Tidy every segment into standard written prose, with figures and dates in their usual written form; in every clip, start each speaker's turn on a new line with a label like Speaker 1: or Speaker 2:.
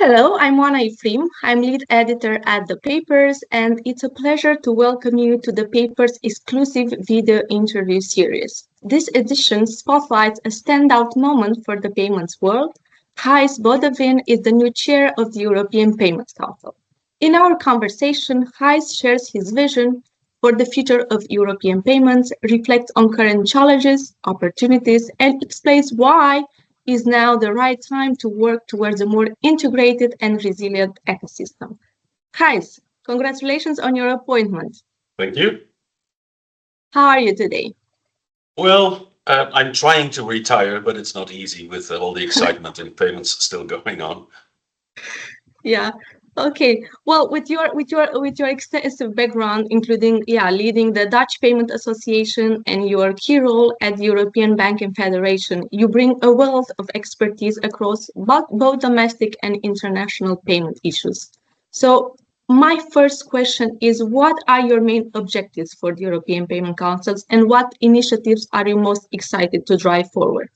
Speaker 1: Hello, I'm Juana Ifrim. I'm lead editor at the Paypers, and it's a pleasure to welcome you to the Paypers exclusive video interview series. This edition spotlights a standout moment for the payments world. Gijs Boudewijn is the new chair of the European Payments Council. In our conversation, Gijs shares his vision for the future of European payments, reflects on current challenges, opportunities, and explains why is now the right time to work towards a more integrated and resilient ecosystem. Gijs, congratulations on your appointment.
Speaker 2: Thank you.
Speaker 1: How are you today?
Speaker 2: Well, I'm trying to retire, but it's not easy with all the excitement and payments still going on.
Speaker 1: Yeah. Okay. Well, with your extensive background, including leading the Dutch Payment Association and your key role at the European Banking Federation, you bring a wealth of expertise across both domestic and international payment issues. So, my first question is: what are your main objectives for the European Payment Councils, and what initiatives are you most excited to drive forward?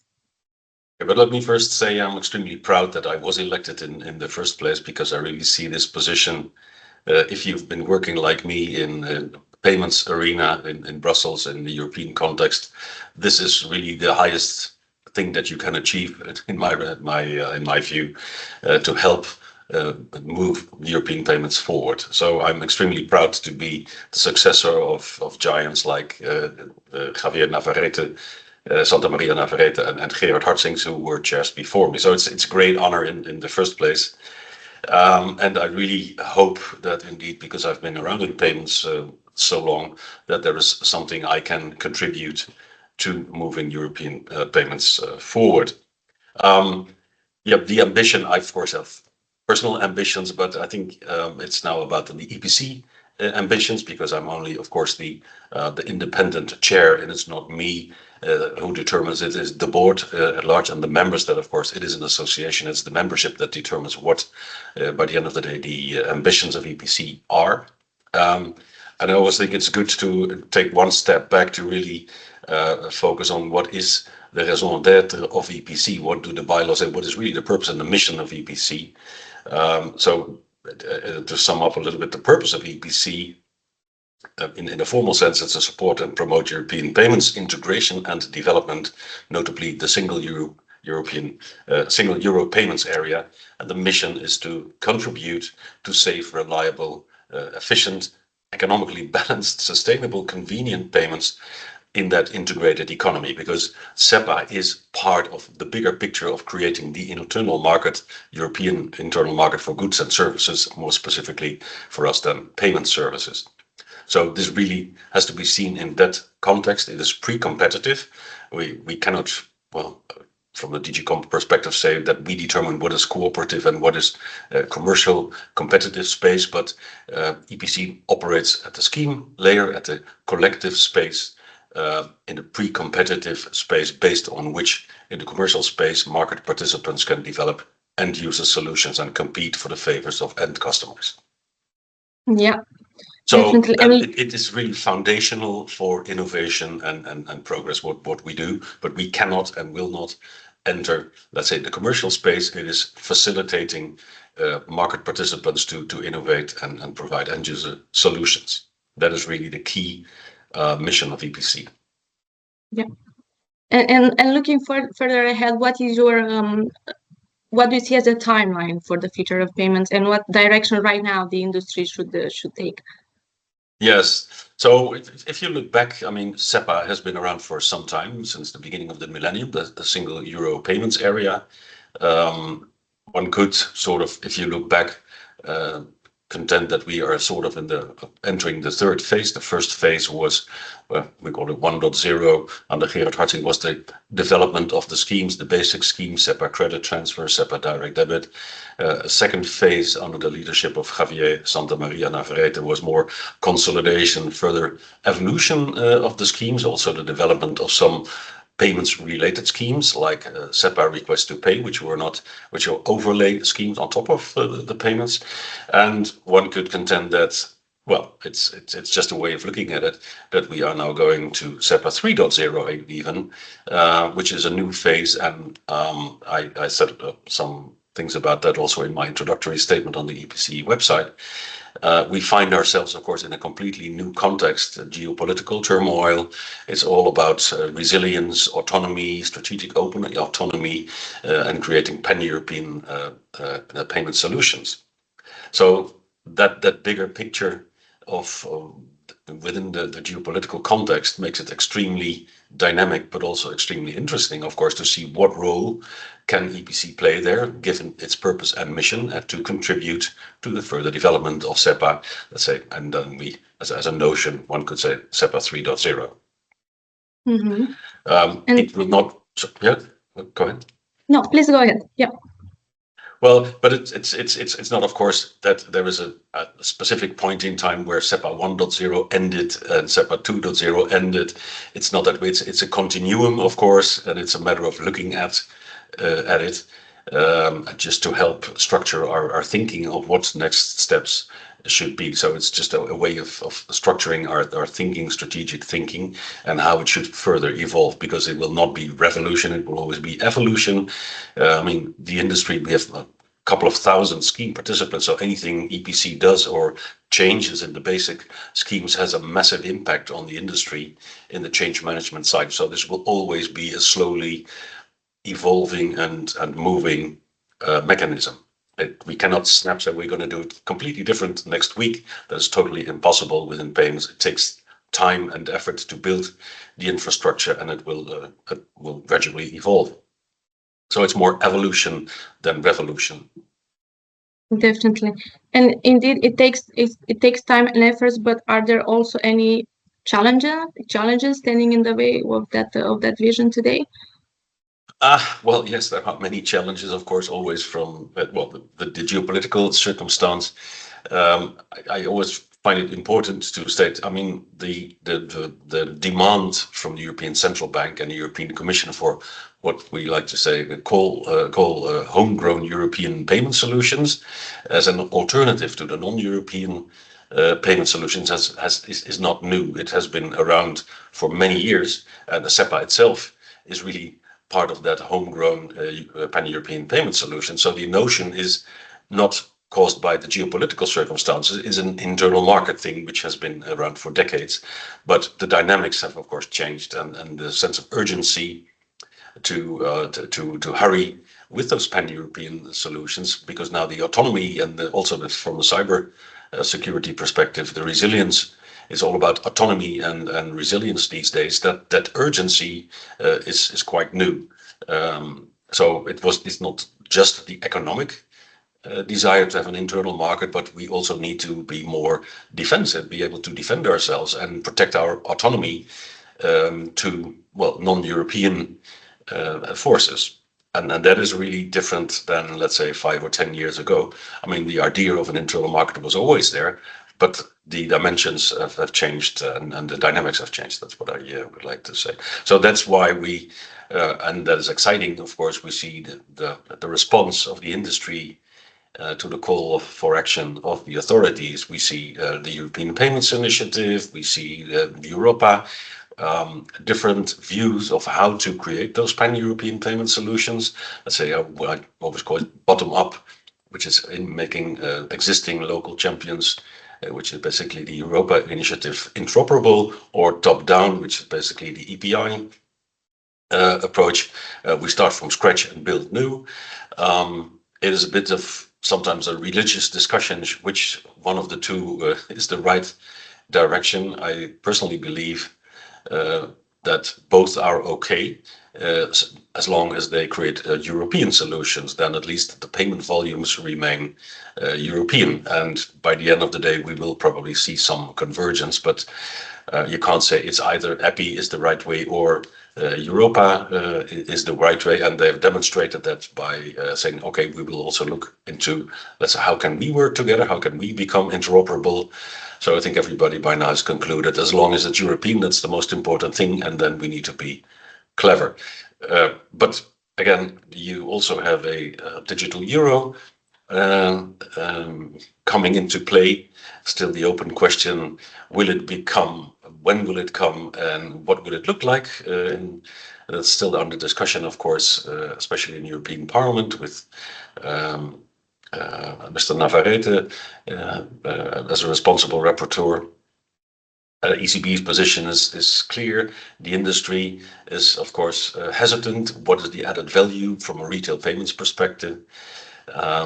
Speaker 2: But let me first say I'm extremely proud that I was elected in the first place, because I really see this position, if you've been working like me in payments arena in Brussels, in the European context, this is really the highest thing that you can achieve in my view, to help move European payments forward. So I'm extremely proud to be the successor of giants like Javier Navarrete, Santa Maria Navarrete and Gerard Hartzings, who were chairs before me. So it's a great honor in the first place. And I really hope that indeed, because I've been around in payments so long, that there is something I can contribute to moving European payments forward. The ambition, I of course have personal ambitions, but I think it's now about the EPC ambitions, because I'm only, of course, the independent chair, and it's not me who determines it. Is the board at large and the members that, of course, it is an association. It's the membership that determines what, by the end of the day, the ambitions of EPC are. And I always think it's good to take one step back to really focus on what is the raison d'être of EPC, what do the bylaws say, what is really the purpose and the mission of EPC. So to sum up a little bit, the purpose of EPC, in a formal sense, it's to support and promote European payments integration and development, notably the single euro payments area. And the mission is to contribute to safe, reliable, efficient, economically balanced, sustainable, convenient payments in that integrated economy, because SEPA is part of the bigger picture of creating the internal market, European internal market for goods and services, more specifically for us than payment services. So this really has to be seen in that context. It is pre-competitive. We cannot, well, from the DG Comp perspective, say that we determine what is cooperative and what is commercial competitive space, but EPC operates at the scheme layer, at the collective space, in a pre-competitive space, based on which, in the commercial space, market participants can develop end user solutions and compete for the favors of end customers.
Speaker 1: Yeah.
Speaker 2: So it is really foundational for innovation and progress, what we do, but we cannot and will not enter, let's say, the commercial space. It is facilitating market participants to innovate and provide end user solutions. That is really the key mission of EPC.
Speaker 1: Yeah. And looking further ahead, what is your what do you see as a timeline for the future of payments, and what direction right now the industry should take?
Speaker 2: Yes. So if you look back, I mean, SEPA has been around for some time, since the beginning of the millennium, the single euro payments area. One could sort of, if you look back, contend that we are sort of entering the third phase. The first phase was, we call it 1.0 under Gerard Hartzing, was the development of the schemes, the basic schemes, SEPA credit transfer, SEPA direct debit. Second phase under the leadership of Javier Santa Maria Navarrete was more consolidation, further evolution of the schemes, also the development of some payments related schemes like SEPA request to pay, which are overlay schemes on top of the payments. And one could contend that, well, it's just a way of looking at it, that we are now going to SEPA 3.0 even, which is a new phase. And I set up some things about that also in my introductory statement on the EPC website. We find ourselves, of course, in a completely new context, geopolitical turmoil. It's all about resilience, autonomy, strategic open autonomy, and creating pan-European payment solutions. So that bigger picture of within the geopolitical context makes it extremely dynamic, but also extremely interesting, of course, to see what role can EPC play there, given its purpose and mission, and to contribute to the further development of SEPA, let's say, and then we, as a notion, one could say SEPA 3.0. It will not, yeah, go ahead.
Speaker 1: No, please go ahead. Yeah.
Speaker 2: Well, but it's not, of course, that there is a specific point in time where SEPA 1.0 ended and SEPA 2.0 ended. It's not that way. It's a continuum, of course, and it's a matter of looking at it just to help structure our thinking of what next steps should be. So it's just a way of structuring our thinking, strategic thinking, and how it should further evolve, because it will not be revolution, it will always be evolution. I mean, the industry, we have a couple of thousand scheme participants, so anything EPC does or changes in the basic schemes has a massive impact on the industry in the change management side. So this will always be a slowly evolving and moving mechanism. We cannot snap say we're going to do it completely different next week. That's totally impossible within payments. It takes time and effort to build the infrastructure, and it will gradually evolve. So it's more evolution than revolution.
Speaker 1: Definitely, and indeed, it takes time and efforts. But are there also any challenges standing in the way of that vision today?
Speaker 2: Well, yes, there are many challenges, of course, always from the geopolitical circumstance. I always find it important to state, I mean, the demand from the European Central Bank and the European Commission for what we like to say call homegrown European payment solutions as an alternative to the non-European payment solutions is not new. It has been around for many years, and the SEPA itself is really part of that homegrown pan-European payment solution. So the notion is not caused by the geopolitical circumstances, is an internal market thing which has been around for decades. But the dynamics have, of course, changed, and the sense of urgency to hurry with those pan-European solutions, because now the autonomy and also from a cyber security perspective, the resilience is all about autonomy and resilience these days. That urgency is quite new. So it's not just the economic desire to have an internal market, but we also need to be more defensive, be able to defend ourselves and protect our autonomy to non-European forces. And that is really different than, let's say, 5 or 10 years ago. I mean, the idea of an internal market was always there, but the dimensions have changed and the dynamics have changed. That's what I would like to say. So that's why we, and that is exciting, of course, we see the response of the industry to the call for action of the authorities. We see the European Payments Initiative, we see Europa, different views of how to create those pan-European payment solutions. Let's say what I always call it bottom up, which is in making existing local champions, which is basically the Europa initiative, interoperable, or top down, which is basically the EPI approach. We start from scratch and build new. It is a bit of sometimes a religious discussion which one of the two is the right direction. I personally believe that both are okay, as long as they create European solutions. Then at least the payment volumes remain European, and by the end of the day we will probably see some convergence, but you can't say it's either EPI is the right way or Europa is the right way, and they've demonstrated that by saying, okay, we will also look into, let's say, how can we work together, how can we become interoperable. So I think everybody by now has concluded, as long as it's European, that's the most important thing, and then we need to be clever. But again, you also have a digital euro coming into play. Still the open question, will it become, when will it come, and what will it look like? That's still under discussion, of course, especially in the European Parliament with Mr. Navarrete as a responsible rapporteur. ECB's position is clear. The industry is, of course, hesitant. What is the added value from a retail payments perspective?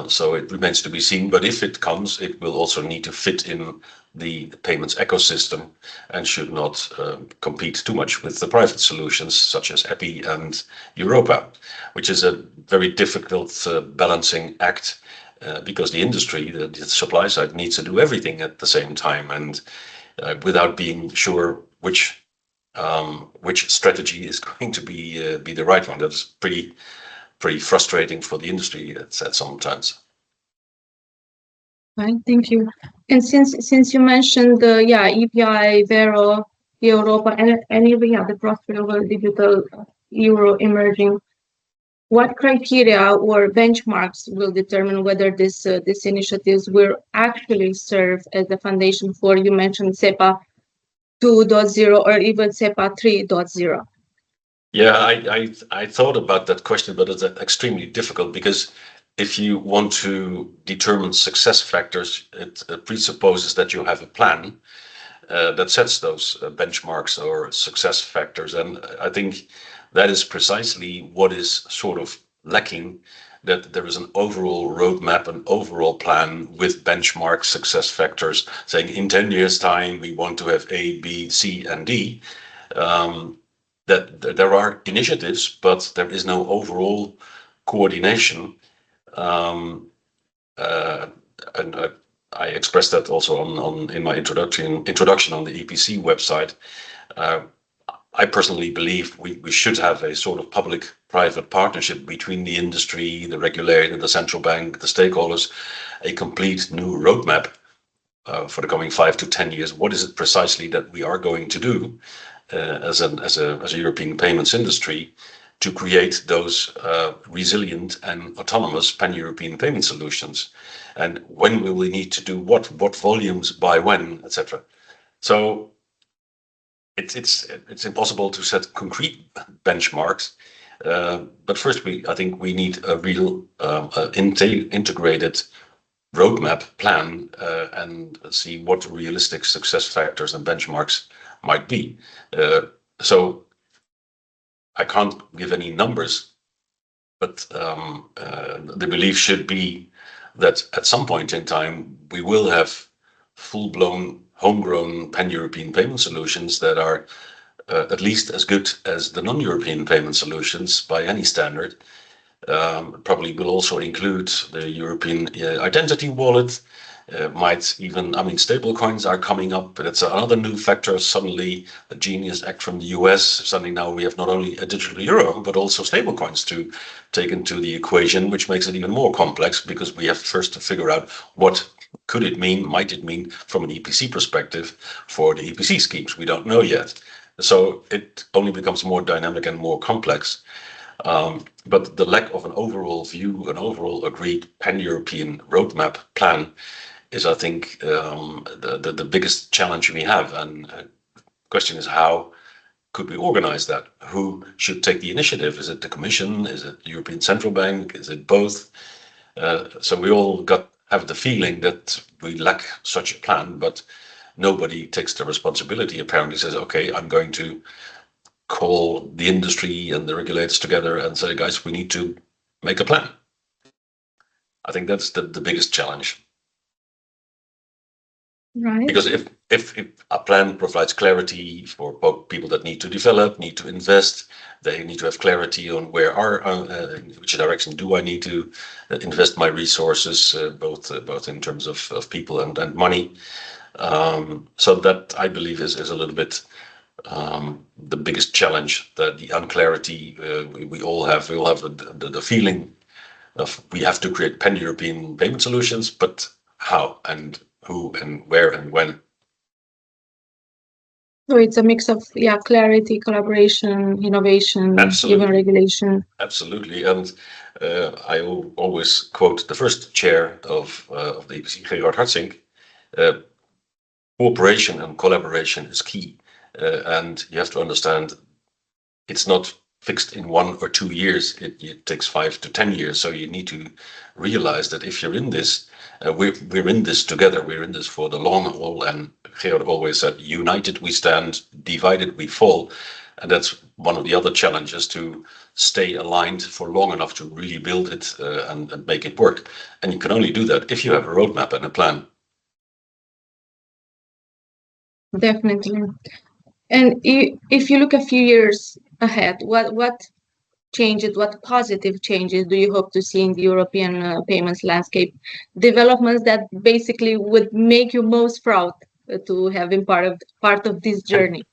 Speaker 2: So it remains to be seen. But if it comes, it will also need to fit in the payments ecosystem and should not compete too much with the private solutions such as EPI and Europa, which is a very difficult balancing act because the industry, the supply side, needs to do everything at the same time, and without being sure which strategy is going to be the right one. That's pretty frustrating for the industry at some times.
Speaker 1: Right, thank you. And since you mentioned the EPI, Vero, Europa, and even the cross-border digital euro emerging, what criteria or benchmarks will determine whether these initiatives will actually serve as the foundation for, you mentioned SEPA 2.0 or even SEPA 3.0?
Speaker 2: Yeah, I thought about that question, but it's extremely difficult because if you want to determine success factors, it presupposes that you have a plan that sets those benchmarks or success factors. And I think that is precisely what is sort of lacking, that there is an overall roadmap, an overall plan with benchmark success factors saying in 10 years time, we want to have A, B, C, and D. That there are initiatives, but there is no overall coordination. And I expressed that also in my introduction on the EPC website. I personally believe we should have a sort of public-private partnership between the industry, the regulator, the central bank, the stakeholders, a complete new roadmap for the coming 5 to 10 years. What is it precisely that we are going to do as a European payments industry to create those resilient and autonomous pan-European payment solutions? And when will we need to do what volumes, by when, etc. So it's impossible to set concrete benchmarks. But first, I think we need a real integrated roadmap plan and see what realistic success factors and benchmarks might be. So I can't give any numbers, but the belief should be that at some point in time we will have full-blown, homegrown pan-European payment solutions that are at least as good as the non-European payment solutions by any standard. Probably will also include the European identity wallet. Might even, stable coins are coming up, but it's another new factor. Suddenly, the Genius Act from the US, suddenly now we have not only a digital euro, but also stable coins to take into the equation, which makes it even more complex because we have first to figure out what could it mean, might it mean from an EPC perspective for the EPC schemes. We don't know yet. So it only becomes more dynamic and more complex. But the lack of an overall view, an overall agreed pan-European roadmap plan is, I think, the biggest challenge we have. And the question is, how could we organize that? Who should take the initiative? Is it the Commission? Is it the European Central Bank? Is it both? So we all have the feeling that we lack such a plan, but nobody takes the responsibility. Apparently says, okay, I'm going to call the industry and the regulators together and say, guys, we need to make a plan. I think that's the biggest challenge.
Speaker 1: Right.
Speaker 2: Because if a plan provides clarity for both people that need to develop, need to invest, they need to have clarity on in which direction do I need to invest my resources, both in terms of people and money. So that, I believe, is a little bit the biggest challenge, that the unclarity we all have. We all have the feeling of we have to create pan-European payment solutions, but how and who and where and when.
Speaker 1: So it's a mix of clarity, collaboration, innovation, even regulation.
Speaker 2: Absolutely, and I always quote the first chair of the EPC, Gerard Hartzink. Cooperation and collaboration is key, and you have to understand it's not fixed in 1 or 2 years. It takes 5 to 10 years. So you need to realize that if you're in this, we're in this together. We're in this for the long haul. And Georg always said, united we stand, divided we fall. And that's one of the other challenges, to stay aligned for long enough to really build it and make it work. And you can only do that if you have a roadmap and a plan.
Speaker 1: Definitely. And if you look a few years ahead, what changes, what positive changes do you hope to see in the European payments landscape? Developments that basically would make you most proud to have been part of this journey.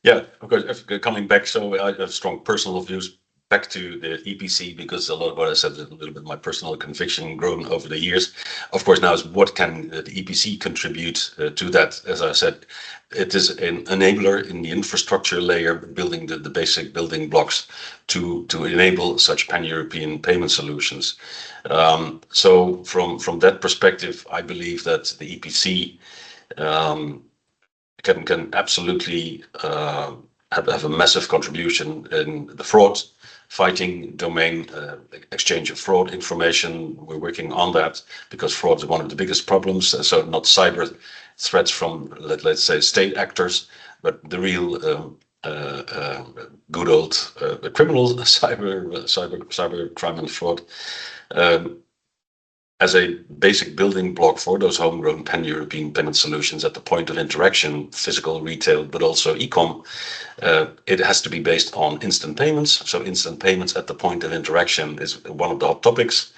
Speaker 2: Yeah, of course, coming back, so I have strong personal views back to the EPC, because a lot of what I said is a little bit my personal conviction grown over the years. Of course, now is what can the EPC contribute to that? As I said, it is an enabler in the infrastructure layer, building the basic building blocks to enable such pan-European payment solutions. So from that perspective, I believe that the EPC can absolutely have a massive contribution in the fraud fighting domain, exchange of fraud information. We're working on that because fraud is one of the biggest problems. So not cyber threats from, let's say, state actors, but the real good old criminal cyber crime and fraud. As a basic building block for those homegrown pan-European payment solutions at the point of interaction, physical retail, but also e-com, it has to be based on instant payments. So instant payments at the point of interaction is one of the hot topics.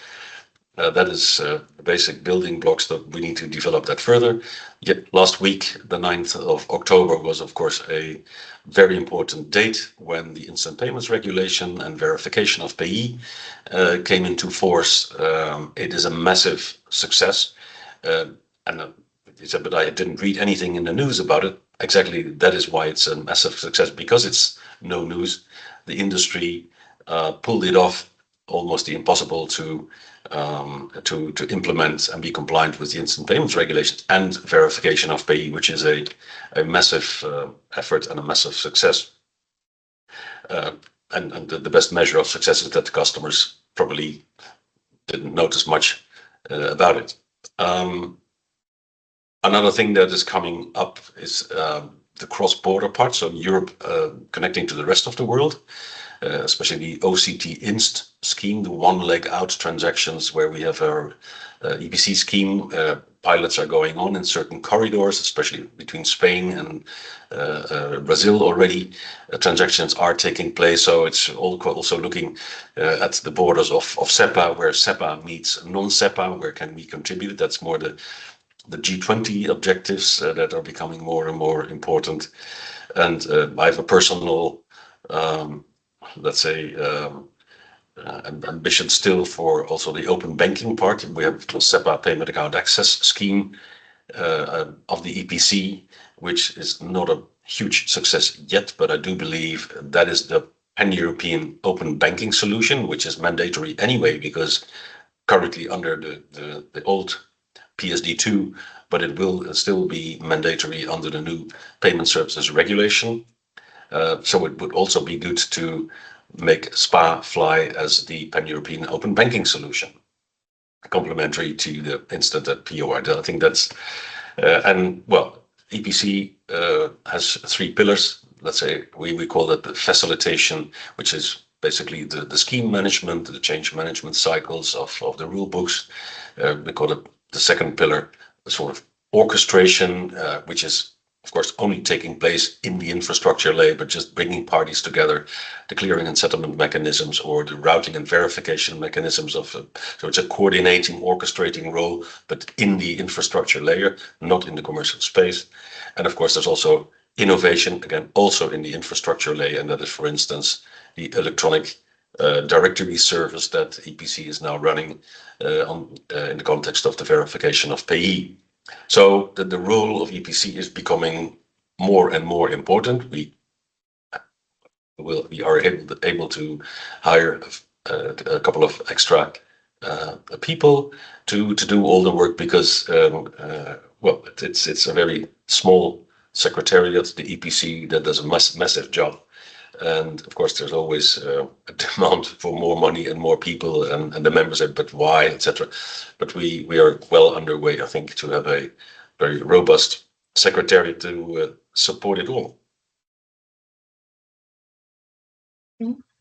Speaker 2: That is the basic building blocks that we need to develop that further. Yet last week, the 9th of October, was of course a very important date when the instant payments regulation and verification of payee came into force. It is a massive success. He said, but I didn't read anything in the news about it. Exactly, that is why it's a massive success, because it's no news. The industry pulled it off, almost the impossible to implement and be compliant with the instant payments regulations and verification of payee, which is a massive effort and a massive success. And the best measure of success is that the customers probably didn't notice much about it. Another thing that is coming up is the cross-border part, so Europe connecting to the rest of the world. Especially the OCT Inst scheme, the one leg out transactions, where we have our EPC scheme. Pilots are going on in certain corridors, especially between Spain and Brazil already. Transactions are taking place, so it's also looking at the borders of SEPA, where SEPA meets non-SEPA, where can we contribute? That's more the G20 objectives that are becoming more and more important. And I have a personal let's say, ambition still for also the open banking part. We have the SEPA payment account access scheme of the EPC, which is not a huge success yet, but I do believe that is the pan-European open banking solution, which is mandatory anyway, because currently under the old PSD2, but it will still be mandatory under the new payment services regulation. So it would also be good to make SPA fly as the pan-European open banking solution, complementary to the instant at POR. I think that's, and well, EPC has 3 pillars. Let's say we call it the facilitation, which is basically the scheme management, the change management cycles of the rule books. We call it the second pillar, the sort of orchestration, which is of course only taking place in the infrastructure layer, but just bringing parties together, the clearing and settlement mechanisms, or the routing and verification mechanisms of, so it's a coordinating, orchestrating role, but in the infrastructure layer, not in the commercial space. And of course, there's also innovation, again, also in the infrastructure layer, and that is, for instance, the electronic directory service that EPC is now running in the context of the verification of payee. So the role of EPC is becoming more and more important. We are able to hire a couple of extra people to do all the work, because well, it's a very small secretariat, the EPC, that does a massive job. And of course, there's always a demand for more money and more people, and the members say, but why, etc. But we are well underway, I think, to have a very robust secretariat to support it all.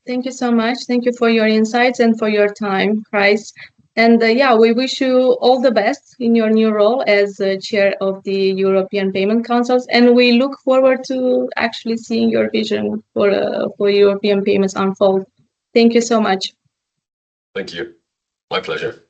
Speaker 1: Thank you so much. Thank you for your insights and for your time, Gijs. And yeah, we wish you all the best in your new role as chair of the European Payment Councils. And we look forward to actually seeing your vision for European payments unfold. Thank you so much.
Speaker 2: Thank you. My pleasure.